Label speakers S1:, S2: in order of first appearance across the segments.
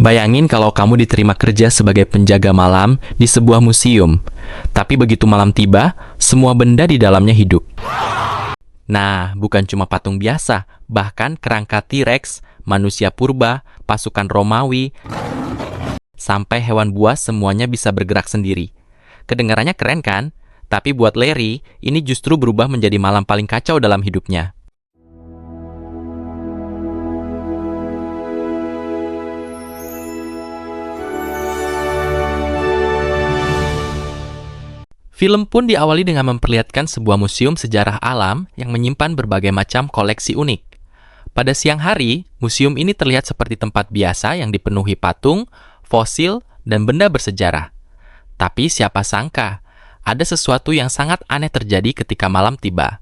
S1: Bayangin kalau kamu diterima kerja sebagai penjaga malam di sebuah museum. Tapi begitu malam tiba, semua benda di dalamnya hidup. Nah, bukan cuma patung biasa, bahkan kerangka T-Rex, manusia purba, pasukan Romawi, sampai hewan buas semuanya bisa bergerak sendiri. Kedengarannya keren kan? Tapi buat Larry, ini justru berubah menjadi malam paling kacau dalam hidupnya. Film pun diawali dengan memperlihatkan sebuah museum sejarah alam yang menyimpan berbagai macam koleksi unik. Pada siang hari, museum ini terlihat seperti tempat biasa yang dipenuhi patung, fosil, dan benda bersejarah. Tapi siapa sangka, ada sesuatu yang sangat aneh terjadi ketika malam tiba.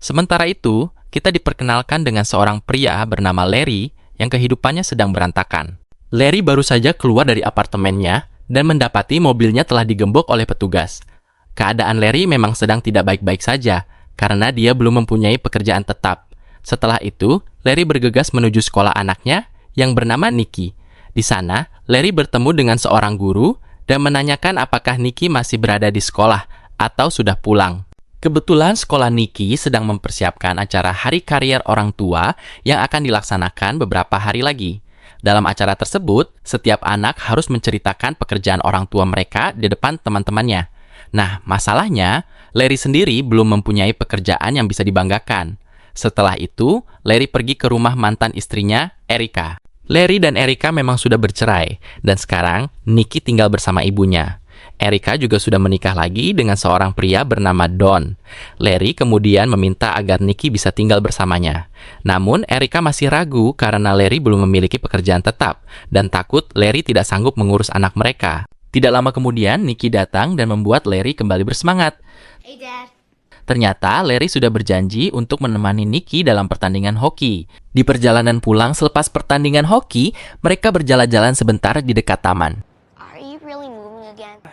S1: Sementara itu, kita diperkenalkan dengan seorang pria bernama Larry yang kehidupannya sedang berantakan. Larry baru saja keluar dari apartemennya dan mendapati mobilnya telah digembok oleh petugas. Keadaan Larry memang sedang tidak baik-baik saja, karena dia belum mempunyai pekerjaan tetap. Setelah itu, Larry bergegas menuju sekolah anaknya yang bernama Nikki. Di sana, Larry bertemu dengan seorang guru dan menanyakan apakah Nikki masih berada di sekolah atau sudah pulang. Kebetulan sekolah Nikki sedang mempersiapkan acara Hari Karier Orang Tua yang akan dilaksanakan beberapa hari lagi. Dalam acara tersebut, setiap anak harus menceritakan pekerjaan orang tua mereka di depan teman-temannya. Nah, masalahnya, Larry sendiri belum mempunyai pekerjaan yang bisa dibanggakan. Setelah itu, Larry pergi ke rumah mantan istrinya, Erica. Larry dan Erica memang sudah bercerai, dan sekarang Nikki tinggal bersama ibunya. Erica juga sudah menikah lagi dengan seorang pria bernama Don. Larry kemudian meminta agar Nikki bisa tinggal bersamanya. Namun, Erica masih ragu karena Larry belum memiliki pekerjaan tetap, dan takut Larry tidak sanggup mengurus anak mereka. Tidak lama kemudian, Nikki datang dan membuat Larry kembali bersemangat.
S2: Hey, Dad.
S1: Ternyata, Larry sudah berjanji untuk menemani Nikki dalam pertandingan hoki. Di perjalanan pulang selepas pertandingan hoki, mereka berjalan-jalan sebentar di dekat taman.
S2: Are you really moving again?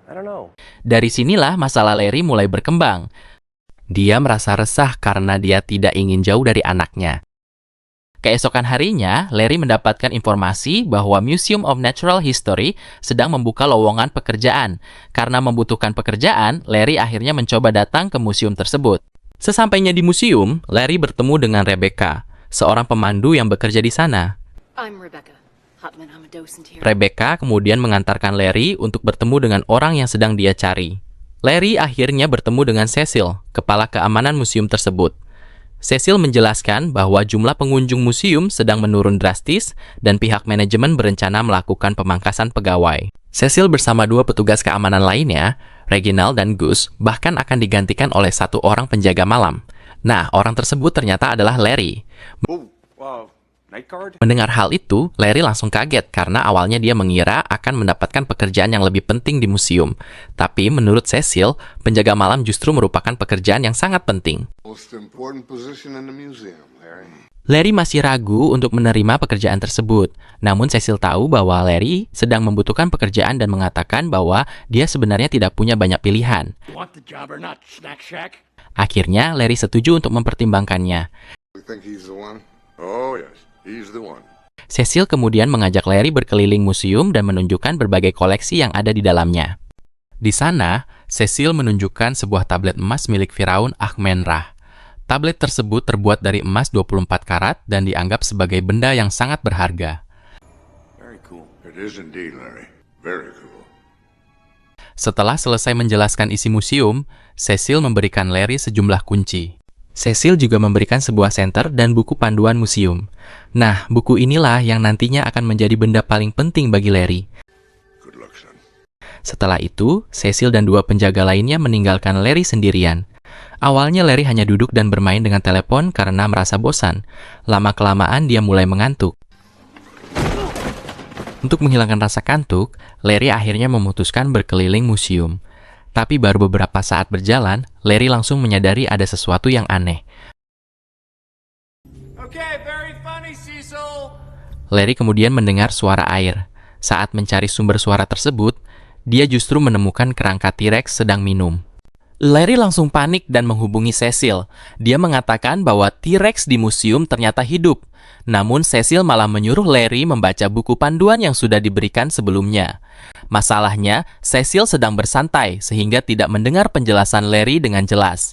S3: I don't know.
S1: Dari sinilah masalah Larry mulai berkembang. Dia merasa resah karena dia tidak ingin jauh dari anaknya. Keesokan harinya, Larry mendapatkan informasi bahwa Museum of Natural History sedang membuka lowongan pekerjaan. Karena membutuhkan pekerjaan, Larry akhirnya mencoba datang ke museum tersebut. Sesampainya di museum, Larry bertemu dengan Rebecca, seorang pemandu yang bekerja di sana.
S4: I'm Rebecca Hutman. I'm a docent here.
S1: Rebecca kemudian mengantarkan Larry untuk bertemu dengan orang yang sedang dia cari. Larry akhirnya bertemu dengan Cecil, kepala keamanan museum tersebut. Cecil menjelaskan bahwa jumlah pengunjung museum sedang menurun drastis dan pihak manajemen berencana melakukan pemangkasan pegawai. Cecil bersama dua petugas keamanan lainnya, Reginald dan Gus, bahkan akan digantikan oleh satu orang penjaga malam. Nah, orang tersebut ternyata adalah Larry.
S3: Night guard?
S1: Mendengar hal itu, Larry langsung kaget karena awalnya dia mengira akan mendapatkan pekerjaan yang lebih penting di museum. Tapi menurut Cecil, penjaga malam justru merupakan pekerjaan yang sangat penting.
S5: Most important position in the museum, Larry.
S1: Larry masih ragu untuk menerima pekerjaan tersebut. Namun Cecil tahu bahwa Larry sedang membutuhkan pekerjaan dan mengatakan bahwa dia sebenarnya tidak punya banyak pilihan.
S3: Want the job or not, Snack Shack?
S1: Akhirnya, Larry setuju untuk mempertimbangkannya.
S5: You think he's the one? Oh, yes, he's the one.
S1: Cecil kemudian mengajak Larry berkeliling museum dan menunjukkan berbagai koleksi yang ada di dalamnya. Di sana, Cecil menunjukkan sebuah tablet emas milik Firaun Akhmenrah. Tablet tersebut terbuat dari emas 24 karat dan dianggap sebagai benda yang sangat berharga.
S3: Very cool.
S5: It is indeed, Larry. Very cool.
S1: Setelah selesai menjelaskan isi museum, Cecil memberikan Larry sejumlah kunci. Cecil juga memberikan sebuah senter dan buku panduan museum. Nah, buku inilah yang nantinya akan menjadi benda paling penting bagi Larry.
S5: Good luck, son.
S1: Setelah itu, Cecil dan dua penjaga lainnya meninggalkan Larry sendirian. Awalnya Larry hanya duduk dan bermain dengan telepon karena merasa bosan. Lama-kelamaan dia mulai mengantuk. Untuk menghilangkan rasa kantuk, Larry akhirnya memutuskan berkeliling museum. Tapi baru beberapa saat berjalan, Larry langsung menyadari ada sesuatu yang aneh.
S3: Okay, very funny, Cecil.
S1: Larry kemudian mendengar suara air. Saat mencari sumber suara tersebut, dia justru menemukan kerangka T-Rex sedang minum. Larry langsung panik dan menghubungi Cecil. Dia mengatakan bahwa T-Rex di museum ternyata hidup. Namun Cecil malah menyuruh Larry membaca buku panduan yang sudah diberikan sebelumnya. Masalahnya, Cecil sedang bersantai sehingga tidak mendengar penjelasan Larry dengan jelas.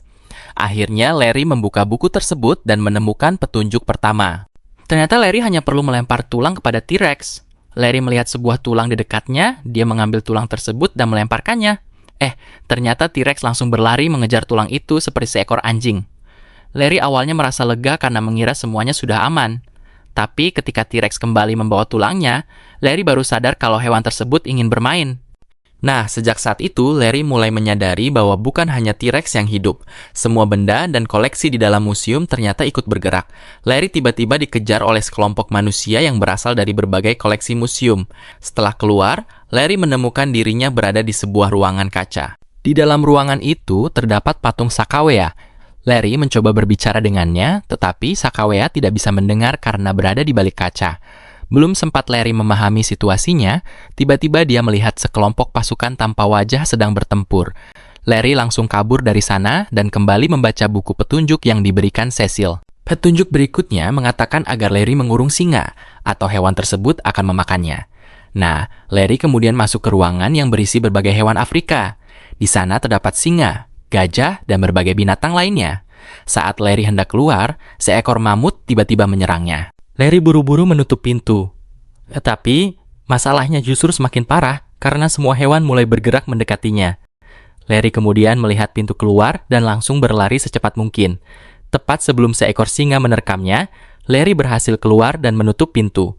S1: Akhirnya Larry membuka buku tersebut dan menemukan petunjuk pertama. Ternyata Larry hanya perlu melempar tulang kepada T-Rex. Larry melihat sebuah tulang di dekatnya, dia mengambil tulang tersebut dan melemparkannya. Ternyata T-Rex langsung berlari mengejar tulang itu seperti seekor anjing. Larry awalnya merasa lega karena mengira semuanya sudah aman. Tapi ketika T-Rex kembali membawa tulangnya, Larry baru sadar kalau hewan tersebut ingin bermain. Nah, sejak saat itu, Larry mulai menyadari bahwa bukan hanya T-Rex yang hidup. Semua benda dan koleksi di dalam museum ternyata ikut bergerak. Larry tiba-tiba dikejar oleh sekelompok manusia yang berasal dari berbagai koleksi museum. Setelah keluar, Larry menemukan dirinya berada di sebuah ruangan kaca. Di dalam ruangan itu terdapat patung Sakawea. Larry mencoba berbicara dengannya, tetapi Sakawea tidak bisa mendengar karena berada di balik kaca. Belum sempat Larry memahami situasinya, tiba-tiba dia melihat sekelompok pasukan tanpa wajah sedang bertempur. Larry langsung kabur dari sana dan kembali membaca buku petunjuk yang diberikan Cecil. Petunjuk berikutnya mengatakan agar Larry mengurung singa, atau hewan tersebut akan memakannya. Nah, Larry kemudian masuk ke ruangan yang berisi berbagai hewan Afrika. Di sana terdapat singa, gajah, dan berbagai binatang lainnya. Saat Larry hendak keluar, seekor mamut tiba-tiba menyerangnya. Larry buru-buru menutup pintu. Tetapi, masalahnya justru semakin parah karena semua hewan mulai bergerak mendekatinya. Larry kemudian melihat pintu keluar dan langsung berlari secepat mungkin. Tepat sebelum seekor singa menerkamnya, Larry berhasil keluar dan menutup pintu.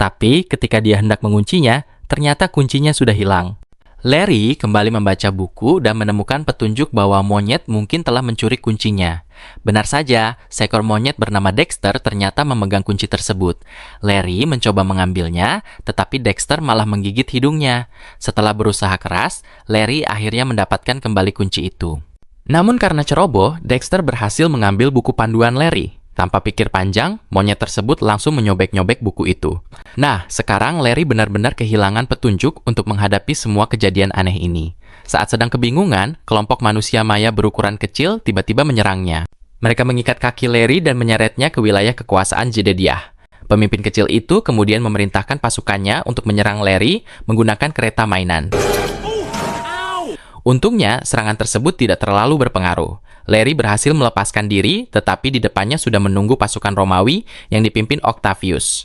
S1: Tapi ketika dia hendak menguncinya, ternyata kuncinya sudah hilang. Larry kembali membaca buku dan menemukan petunjuk bahwa monyet mungkin telah mencuri kuncinya. Benar saja, seekor monyet bernama Dexter ternyata memegang kunci tersebut. Larry mencoba mengambilnya, tetapi Dexter malah menggigit hidungnya. Setelah berusaha keras, Larry akhirnya mendapatkan kembali kunci itu. Namun karena ceroboh, Dexter berhasil mengambil buku panduan Larry. Tanpa pikir panjang, monyet tersebut langsung menyobek-nyobek buku itu. Nah, sekarang Larry benar-benar kehilangan petunjuk untuk menghadapi semua kejadian aneh ini. Saat sedang kebingungan, kelompok manusia maya berukuran kecil tiba-tiba menyerangnya. Mereka mengikat kaki Larry dan menyeretnya ke wilayah kekuasaan Jedediah. Pemimpin kecil itu kemudian memerintahkan pasukannya untuk menyerang Larry menggunakan kereta mainan. Untungnya, serangan tersebut tidak terlalu berpengaruh. Larry berhasil melepaskan diri, tetapi di depannya sudah menunggu pasukan Romawi yang dipimpin Octavius.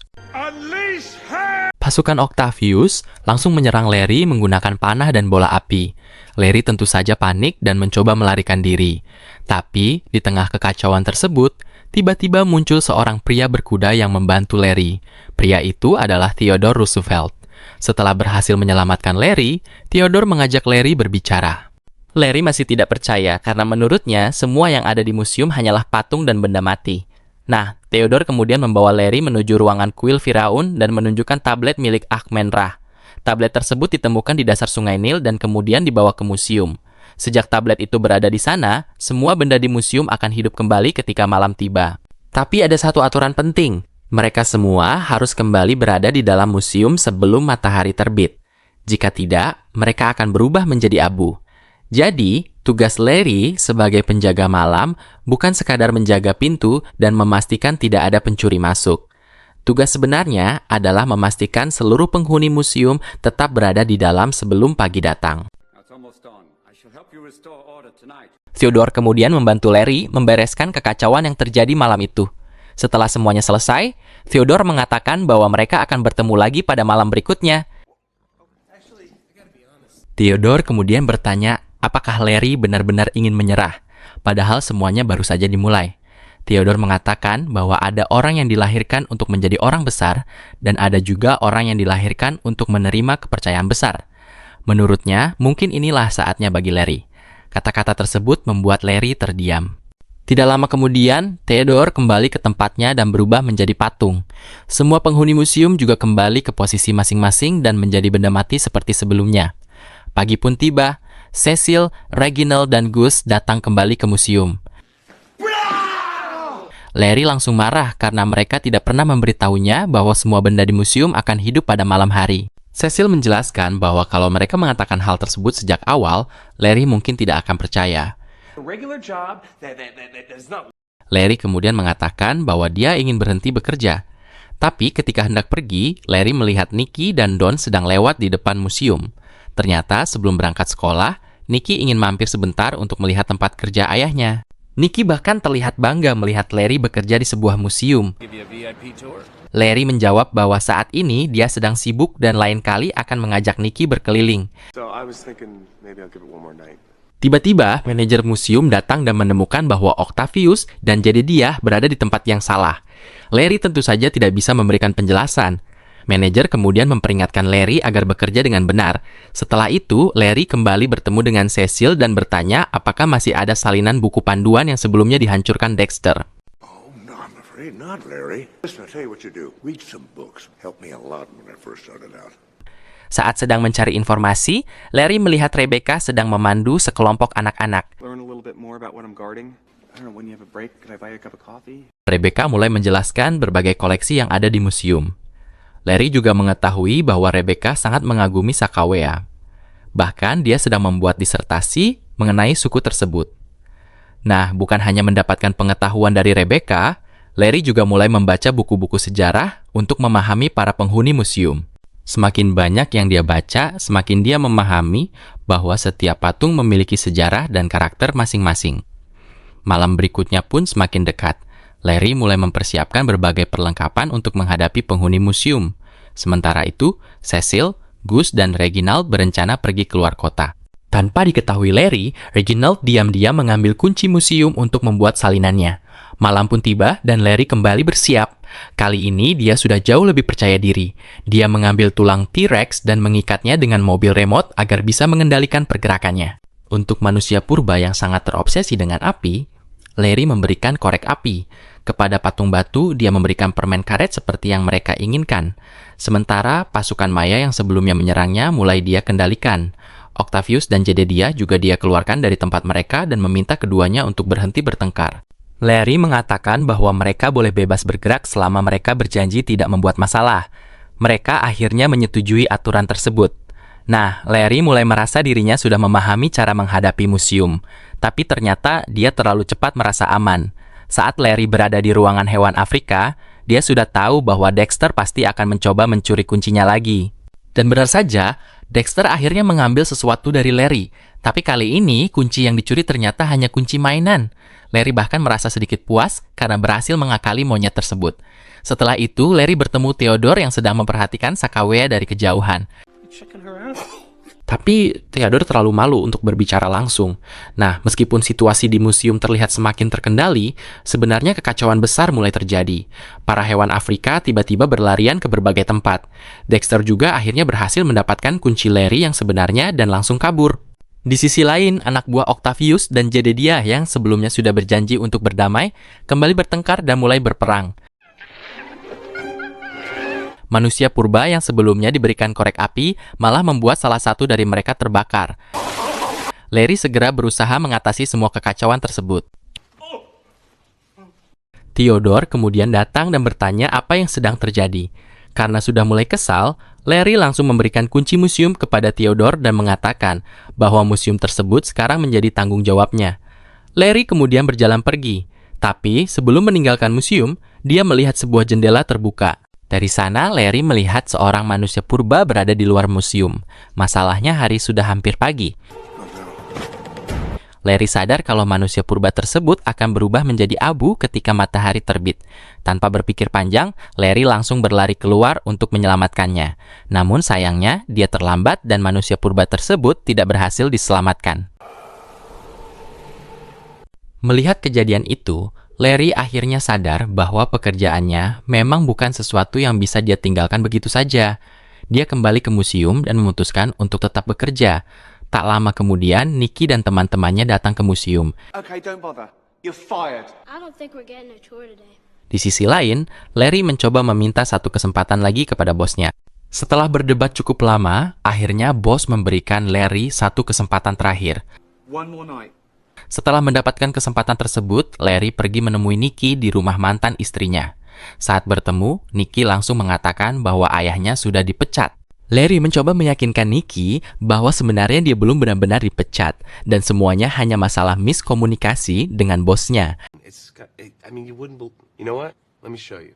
S1: Pasukan Octavius langsung menyerang Larry menggunakan panah dan bola api. Larry tentu saja panik dan mencoba melarikan diri. Tapi, di tengah kekacauan tersebut, tiba-tiba muncul seorang pria berkuda yang membantu Larry. Pria itu adalah Theodore Roosevelt. Setelah berhasil menyelamatkan Larry, Theodore mengajak Larry berbicara. Larry masih tidak percaya karena menurutnya semua yang ada di museum hanyalah patung dan benda mati. Nah, Theodore kemudian membawa Larry menuju ruangan kuil Firaun dan menunjukkan tablet milik Ahkmenrah. Tablet tersebut ditemukan di dasar sungai Nil dan kemudian dibawa ke museum. Sejak tablet itu berada di sana, semua benda di museum akan hidup kembali ketika malam tiba. Tapi ada satu aturan penting. Mereka semua harus kembali berada di dalam museum sebelum matahari terbit. Jika tidak, mereka akan berubah menjadi abu. Jadi, tugas Larry sebagai penjaga malam bukan sekadar menjaga pintu dan memastikan tidak ada pencuri masuk. Tugas sebenarnya adalah memastikan seluruh penghuni museum tetap berada di dalam sebelum pagi datang. Theodore kemudian membantu Larry membereskan kekacauan yang terjadi malam itu. Setelah semuanya selesai, Theodore mengatakan bahwa mereka akan bertemu lagi pada malam berikutnya. Theodore kemudian bertanya, apakah Larry benar-benar ingin menyerah? Padahal semuanya baru saja dimulai. Theodore mengatakan bahwa ada orang yang dilahirkan untuk menjadi orang besar, dan ada juga orang yang dilahirkan untuk menerima kepercayaan besar. Menurutnya, mungkin inilah saatnya bagi Larry. Kata-kata tersebut membuat Larry terdiam. Tidak lama kemudian, Theodore kembali ke tempatnya dan berubah menjadi patung. Semua penghuni museum juga kembali ke posisi masing-masing dan menjadi benda mati seperti sebelumnya. Pagi pun tiba. Cecil, Reginald, dan Gus datang kembali ke museum. Larry langsung marah karena mereka tidak pernah memberitahunya bahwa semua benda di museum akan hidup pada malam hari. Cecil menjelaskan bahwa kalau mereka mengatakan hal tersebut sejak awal, Larry mungkin tidak akan percaya.
S3: A regular job that does not.
S1: Larry kemudian mengatakan bahwa dia ingin berhenti bekerja. Tapi ketika hendak pergi, Larry melihat Nikki dan Don sedang lewat di depan museum. Ternyata sebelum berangkat sekolah, Nikki ingin mampir sebentar untuk melihat tempat kerja ayahnya. Nikki bahkan terlihat bangga melihat Larry bekerja di sebuah museum.
S3: Give you a VIP tour.
S1: Larry menjawab bahwa saat ini dia sedang sibuk dan lain kali akan mengajak Nikki berkeliling.
S3: So I was thinking maybe I'll give it one more night.
S1: Tiba-tiba, manajer museum datang dan menemukan bahwa Octavius dan Jedediah berada di tempat yang salah. Larry tentu saja tidak bisa memberikan penjelasan. Manajer kemudian memperingatkan Larry agar bekerja dengan benar. Setelah itu, Larry kembali bertemu dengan Cecil dan bertanya apakah masih ada salinan buku panduan yang sebelumnya dihancurkan Dexter.
S5: Oh, no, I'm afraid not, Larry. Listen, I'll tell you what you do. Read some books. Helped me a lot when I first started out.
S1: Saat sedang mencari informasi, Larry melihat Rebecca sedang memandu sekelompok anak-anak.
S3: Learn a little bit more about what I'm guarding. I don't know, when you have a break, could I buy you a cup of coffee?
S1: Rebecca mulai menjelaskan berbagai koleksi yang ada di museum. Larry juga mengetahui bahwa Rebecca sangat mengagumi Sakawea. Bahkan dia sedang membuat disertasi mengenai suku tersebut. Nah, bukan hanya mendapatkan pengetahuan dari Rebecca, Larry juga mulai membaca buku-buku sejarah untuk memahami para penghuni museum. Semakin banyak yang dia baca, semakin dia memahami bahwa setiap patung memiliki sejarah dan karakter masing-masing. Malam berikutnya pun semakin dekat. Larry mulai mempersiapkan berbagai perlengkapan untuk menghadapi penghuni museum. Sementara itu, Cecil, Gus, dan Reginald berencana pergi keluar kota. Tanpa diketahui Larry, Reginald diam-diam mengambil kunci museum untuk membuat salinannya. Malam pun tiba dan Larry kembali bersiap. Kali ini dia sudah jauh lebih percaya diri. Dia mengambil tulang T-Rex dan mengikatnya dengan mobil remote agar bisa mengendalikan pergerakannya. Untuk manusia purba yang sangat terobsesi dengan api, Larry memberikan korek api. Kepada patung batu, dia memberikan permen karet seperti yang mereka inginkan. Sementara pasukan Maya yang sebelumnya menyerangnya mulai dia kendalikan. Octavius dan Jedediah juga dia keluarkan dari tempat mereka dan meminta keduanya untuk berhenti bertengkar. Larry mengatakan bahwa mereka boleh bebas bergerak selama mereka berjanji tidak membuat masalah. Mereka akhirnya menyetujui aturan tersebut. Nah, Larry mulai merasa dirinya sudah memahami cara menghadapi museum. Tapi ternyata dia terlalu cepat merasa aman. Saat Larry berada di ruangan hewan Afrika, dia sudah tahu bahwa Dexter pasti akan mencoba mencuri kuncinya lagi. Dan benar saja, Dexter akhirnya mengambil sesuatu dari Larry. Tapi kali ini, kunci yang dicuri ternyata hanya kunci mainan. Larry bahkan merasa sedikit puas karena berhasil mengakali monyet tersebut. Setelah itu, Larry bertemu Theodore yang sedang memperhatikan Sakawea dari kejauhan.
S3: Checking her out.
S1: Tapi Theodore terlalu malu untuk berbicara langsung. Nah, meskipun situasi di museum terlihat semakin terkendali, sebenarnya kekacauan besar mulai terjadi. Para hewan Afrika tiba-tiba berlarian ke berbagai tempat. Dexter juga akhirnya berhasil mendapatkan kunci Larry yang sebenarnya dan langsung kabur. Di sisi lain, anak buah Octavius dan Jedediah yang sebelumnya sudah berjanji untuk berdamai, kembali bertengkar dan mulai berperang. Manusia purba yang sebelumnya diberikan korek api malah membuat salah satu dari mereka terbakar. Larry segera berusaha mengatasi semua kekacauan tersebut. Theodore kemudian datang dan bertanya apa yang sedang terjadi. Karena sudah mulai kesal, Larry langsung memberikan kunci museum kepada Theodore dan mengatakan bahwa museum tersebut sekarang menjadi tanggung jawabnya. Larry kemudian berjalan pergi, tapi sebelum meninggalkan museum, dia melihat sebuah jendela terbuka. Dari sana, Larry melihat seorang manusia purba berada di luar museum. Masalahnya hari sudah hampir pagi. Larry sadar kalau manusia purba tersebut akan berubah menjadi abu ketika matahari terbit. Tanpa berpikir panjang, Larry langsung berlari keluar untuk menyelamatkannya. Namun sayangnya, dia terlambat dan manusia purba tersebut tidak berhasil diselamatkan. Melihat kejadian itu, Larry akhirnya sadar bahwa pekerjaannya memang bukan sesuatu yang bisa dia tinggalkan begitu saja. Dia kembali ke museum dan memutuskan untuk tetap bekerja. Tak lama kemudian, Nikki dan teman-temannya datang ke museum.
S3: Okay, don't bother. You're fired.
S2: I don't think we're getting a tour today.
S1: Di sisi lain, Larry mencoba meminta satu kesempatan lagi kepada bosnya. Setelah berdebat cukup lama, akhirnya bos memberikan Larry satu kesempatan terakhir.
S3: One more night.
S1: Setelah mendapatkan kesempatan tersebut, Larry pergi menemui Nikki di rumah mantan istrinya. Saat bertemu, Nikki langsung mengatakan bahwa ayahnya sudah dipecat. Larry mencoba meyakinkan Nikki bahwa sebenarnya dia belum benar-benar dipecat dan semuanya hanya masalah miskomunikasi dengan bosnya.
S6: You know what? Let me show you.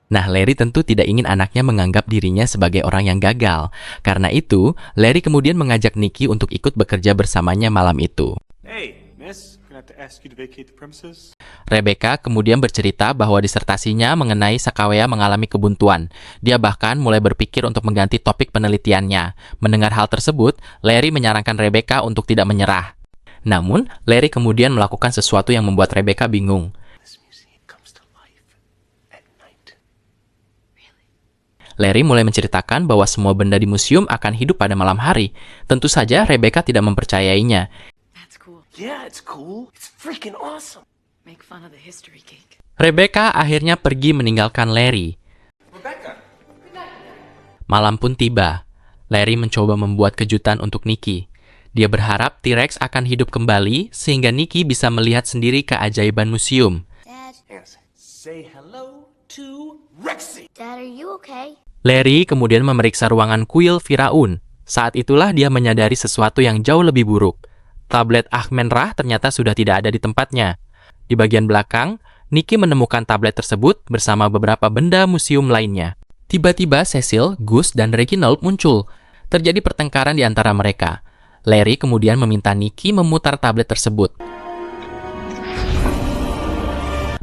S1: Nah, Larry tentu tidak ingin anaknya menganggap dirinya sebagai orang yang gagal. Karena itu, Larry kemudian mengajak Nikki untuk ikut bekerja bersamanya malam itu.
S3: Hey, miss, I'm gonna have to ask you to vacate the premises.
S1: Rebecca kemudian bercerita bahwa disertasinya mengenai Sakawea mengalami kebuntuan. Dia bahkan mulai berpikir untuk mengganti topik penelitiannya. Mendengar hal tersebut, Larry menyarankan Rebecca untuk tidak menyerah. Namun, Larry kemudian melakukan sesuatu yang membuat Rebecca bingung. Larry mulai menceritakan bahwa semua benda di museum akan hidup pada malam hari. Tentu saja Rebecca tidak mempercayainya.
S4: That's cool.
S6: Yeah, it's cool. It's freaking awesome.
S4: Make fun of the history geek.
S1: Rebecca akhirnya pergi meninggalkan Larry. Malam pun tiba. Larry mencoba membuat kejutan untuk Nikki. Dia berharap T-Rex akan hidup kembali sehingga Nikki bisa melihat sendiri keajaiban museum.
S2: Dad,
S6: Say hello to Rexy.
S2: Dad, are you okay?
S1: Larry kemudian memeriksa ruangan kuil Firaun. Saat itulah dia menyadari sesuatu yang jauh lebih buruk. Tablet Ahmenrah ternyata sudah tidak ada di tempatnya. Di bagian belakang, Nikki menemukan tablet tersebut bersama beberapa benda museum lainnya. Tiba-tiba Cecil, Gus, dan Reginald muncul. Terjadi pertengkaran di antara mereka. Larry kemudian meminta Nikki memutar tablet tersebut.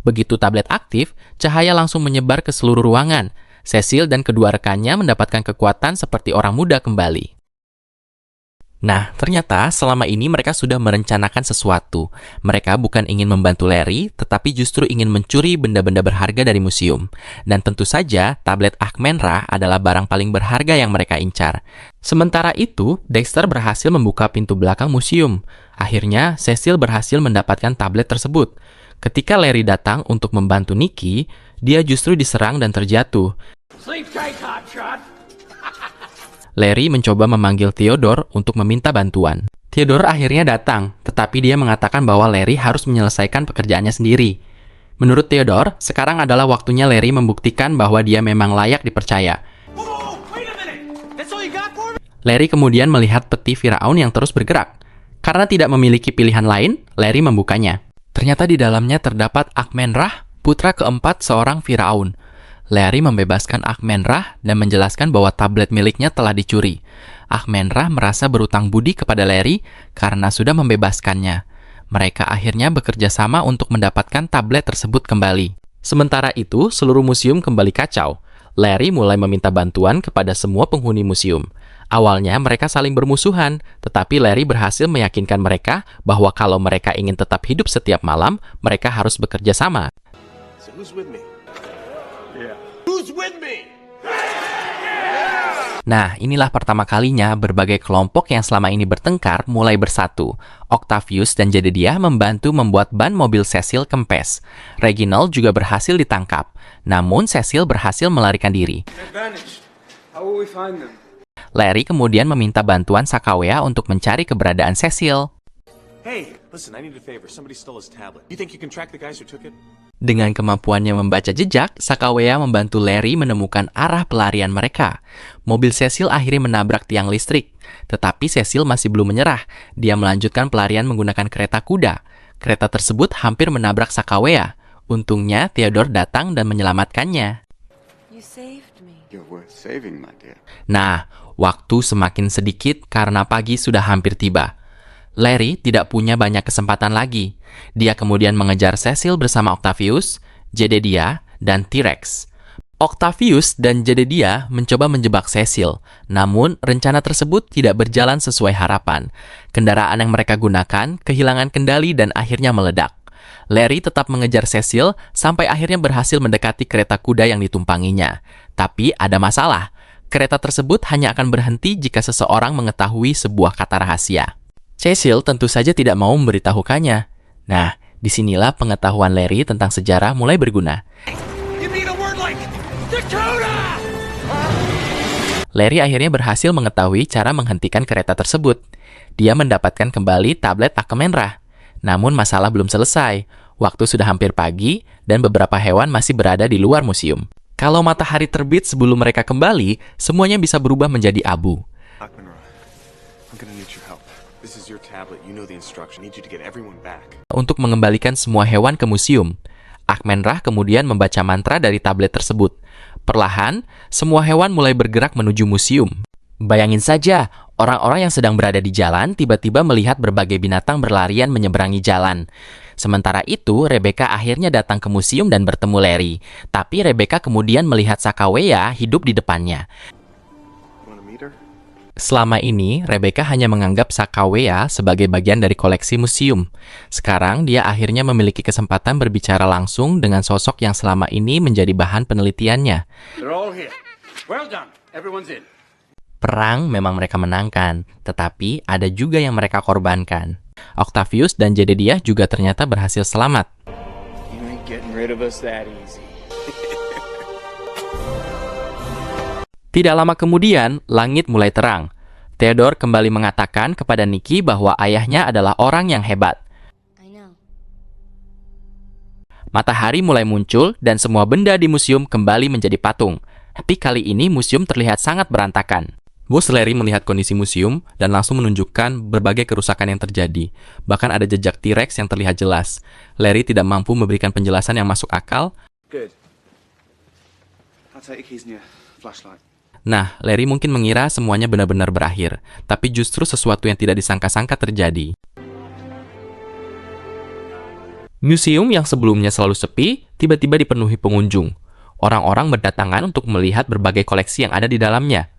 S1: Begitu tablet aktif, cahaya langsung menyebar ke seluruh ruangan. Cecil dan kedua rekannya mendapatkan kekuatan seperti orang muda kembali. Nah, ternyata selama ini mereka sudah merencanakan sesuatu. Mereka bukan ingin membantu Larry, tetapi justru ingin mencuri benda-benda berharga dari museum. Dan tentu saja, tablet Ahmenrah adalah barang paling berharga yang mereka incar. Sementara itu, Dexter berhasil membuka pintu belakang museum. Akhirnya, Cecil berhasil mendapatkan tablet tersebut. Ketika Larry datang untuk membantu Nikki, dia justru diserang dan terjatuh.
S6: Sleep tight, hotshot.
S1: Larry mencoba memanggil Theodore untuk meminta bantuan. Theodore akhirnya datang, tetapi dia mengatakan bahwa Larry harus menyelesaikan pekerjaannya sendiri. Menurut Theodore, sekarang adalah waktunya Larry membuktikan bahwa dia memang layak dipercaya.
S6: Whoa, wait a minute. That's all you got for me?
S1: Larry kemudian melihat peti Firaun yang terus bergerak. Karena tidak memiliki pilihan lain, Larry membukanya. Ternyata di dalamnya terdapat Ahmenrah, putra keempat seorang Firaun. Larry membebaskan Ahmenrah dan menjelaskan bahwa tablet miliknya telah dicuri. Ahmenrah merasa berutang budi kepada Larry karena sudah membebaskannya. Mereka akhirnya bekerja sama untuk mendapatkan tablet tersebut kembali. Sementara itu, seluruh museum kembali kacau. Larry mulai meminta bantuan kepada semua penghuni museum. Awalnya mereka saling bermusuhan, tetapi Larry berhasil meyakinkan mereka bahwa kalau mereka ingin tetap hidup setiap malam, mereka harus bekerja sama.
S6: So who's with me?
S3: Yeah.
S6: Who's with me?
S1: Nah, inilah pertama kalinya berbagai kelompok yang selama ini bertengkar mulai bersatu. Octavius dan Jedediah membantu membuat ban mobil Cecil kempes. Reginald juga berhasil ditangkap. Namun Cecil berhasil melarikan diri.
S3: They vanished. How will we find them?
S1: Larry kemudian meminta bantuan Sakawea untuk mencari keberadaan Cecil.
S6: Hey, listen, I need a favor. Somebody stole his tablet. You think you can track the guys who took it?
S1: Dengan kemampuannya membaca jejak, Sakawea membantu Larry menemukan arah pelarian mereka. Mobil Cecil akhirnya menabrak tiang listrik. Tetapi Cecil masih belum menyerah. Dia melanjutkan pelarian menggunakan kereta kuda. Kereta tersebut hampir menabrak Sakawea. Untungnya Theodore datang dan menyelamatkannya.
S4: You saved me.
S3: You're worth saving, my dear.
S1: Nah, waktu semakin sedikit karena pagi sudah hampir tiba. Larry tidak punya banyak kesempatan lagi. Dia kemudian mengejar Cecil bersama Octavius, Jedediah, dan T-Rex. Octavius dan Jedediah mencoba menjebak Cecil, namun rencana tersebut tidak berjalan sesuai harapan. Kendaraan yang mereka gunakan kehilangan kendali dan akhirnya meledak. Larry tetap mengejar Cecil sampai akhirnya berhasil mendekati kereta kuda yang ditumpanginya. Tapi ada masalah. Kereta tersebut hanya akan berhenti jika seseorang mengetahui sebuah kata rahasia. Cecil tentu saja tidak mau memberitahukannya. Nah, disinilah pengetahuan Larry tentang sejarah mulai berguna.
S6: You mean a word like Dakota?
S1: Larry akhirnya berhasil mengetahui cara menghentikan kereta tersebut. Dia mendapatkan kembali tablet Ahmenrah. Namun masalah belum selesai. Waktu sudah hampir pagi dan beberapa hewan masih berada di luar museum. Kalau matahari terbit sebelum mereka kembali, semuanya bisa berubah menjadi abu.
S3: Akmenra, I'm gonna need your help.
S6: This is your tablet. You know the instruction. I need you to get everyone back.
S1: Untuk mengembalikan semua hewan ke museum, Akmenrah kemudian membaca mantra dari tablet tersebut. Perlahan, semua hewan mulai bergerak menuju museum. Bayangin saja, orang-orang yang sedang berada di jalan tiba-tiba melihat berbagai binatang berlarian menyeberangi jalan. Sementara itu, Rebecca akhirnya datang ke museum dan bertemu Larry. Tapi Rebecca kemudian melihat Sakawea hidup di depannya.
S3: Wanna meet her?
S1: Selama ini, Rebecca hanya menganggap Sakawea sebagai bagian dari koleksi museum. Sekarang, dia akhirnya memiliki kesempatan berbicara langsung dengan sosok yang selama ini menjadi bahan penelitiannya.
S5: They're all here. Well done. Everyone's in.
S1: Perang memang mereka menangkan, tetapi ada juga yang mereka korbankan. Octavius dan Jedediah juga ternyata berhasil selamat.
S3: You ain't getting rid of us that easy.
S1: Tidak lama kemudian, langit mulai terang. Theodore kembali mengatakan kepada Nikki bahwa ayahnya adalah orang yang hebat.
S2: I know.
S1: Matahari mulai muncul dan semua benda di museum kembali menjadi patung. Tapi kali ini museum terlihat sangat berantakan. Bos Larry melihat kondisi museum dan langsung menunjukkan berbagai kerusakan yang terjadi. Bahkan ada jejak T-Rex yang terlihat jelas. Larry tidak mampu memberikan penjelasan yang masuk akal.
S3: Good. I'll take your keys and your flashlight.
S1: Nah, Larry mungkin mengira semuanya benar-benar berakhir. Tapi justru sesuatu yang tidak disangka-sangka terjadi. Museum yang sebelumnya selalu sepi, tiba-tiba dipenuhi pengunjung. Orang-orang berdatangan untuk melihat berbagai koleksi yang ada di dalamnya.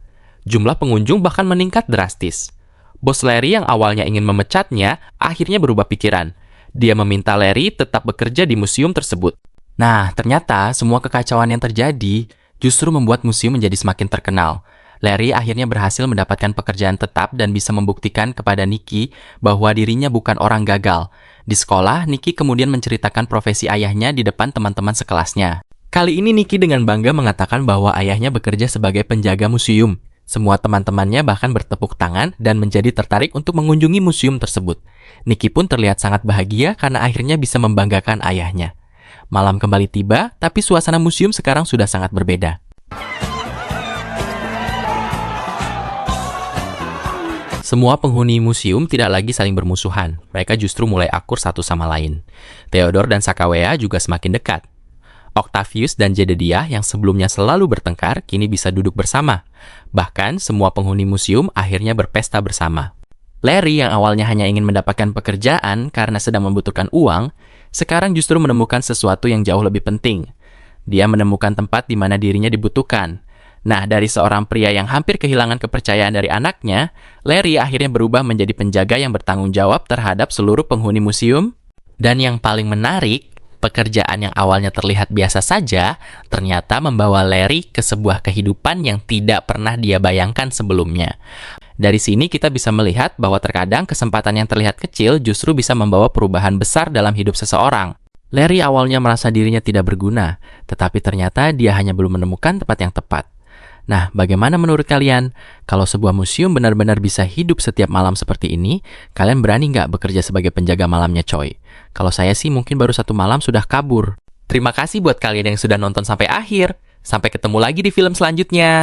S1: Jumlah pengunjung bahkan meningkat drastis. Bos Larry yang awalnya ingin memecatnya, akhirnya berubah pikiran. Dia meminta Larry tetap bekerja di museum tersebut. Nah, ternyata semua kekacauan yang terjadi justru membuat museum menjadi semakin terkenal. Larry akhirnya berhasil mendapatkan pekerjaan tetap dan bisa membuktikan kepada Nikki bahwa dirinya bukan orang gagal. Di sekolah, Nikki kemudian menceritakan profesi ayahnya di depan teman-teman sekelasnya. Kali ini Nikki dengan bangga mengatakan bahwa ayahnya bekerja sebagai penjaga museum. Semua teman-temannya bahkan bertepuk tangan dan menjadi tertarik untuk mengunjungi museum tersebut. Nikki pun terlihat sangat bahagia karena akhirnya bisa membanggakan ayahnya. Malam kembali tiba, tapi suasana museum sekarang sudah sangat berbeda. Semua penghuni museum tidak lagi saling bermusuhan. Mereka justru mulai akur satu sama lain. Theodore dan Sakawea juga semakin dekat. Octavius dan Jedediah yang sebelumnya selalu bertengkar, kini bisa duduk bersama. Bahkan, semua penghuni museum akhirnya berpesta bersama. Larry yang awalnya hanya ingin mendapatkan pekerjaan karena sedang membutuhkan uang, sekarang justru menemukan sesuatu yang jauh lebih penting. Dia menemukan tempat di mana dirinya dibutuhkan. Nah, dari seorang pria yang hampir kehilangan kepercayaan dari anaknya, Larry akhirnya berubah menjadi penjaga yang bertanggung jawab terhadap seluruh penghuni museum. Dan yang paling menarik, pekerjaan yang awalnya terlihat biasa saja, ternyata membawa Larry ke sebuah kehidupan yang tidak pernah dia bayangkan sebelumnya. Dari sini kita bisa melihat bahwa terkadang kesempatan yang terlihat kecil justru bisa membawa perubahan besar dalam hidup seseorang. Larry awalnya merasa dirinya tidak berguna, tetapi ternyata dia hanya belum menemukan tempat yang tepat. Nah, bagaimana menurut kalian? Kalau sebuah museum benar-benar bisa hidup setiap malam seperti ini, kalian berani nggak bekerja sebagai penjaga malamnya, coy? Kalau saya sih mungkin baru 1 malam sudah kabur. Terima kasih buat kalian yang sudah nonton sampai akhir. Sampai ketemu lagi di film selanjutnya.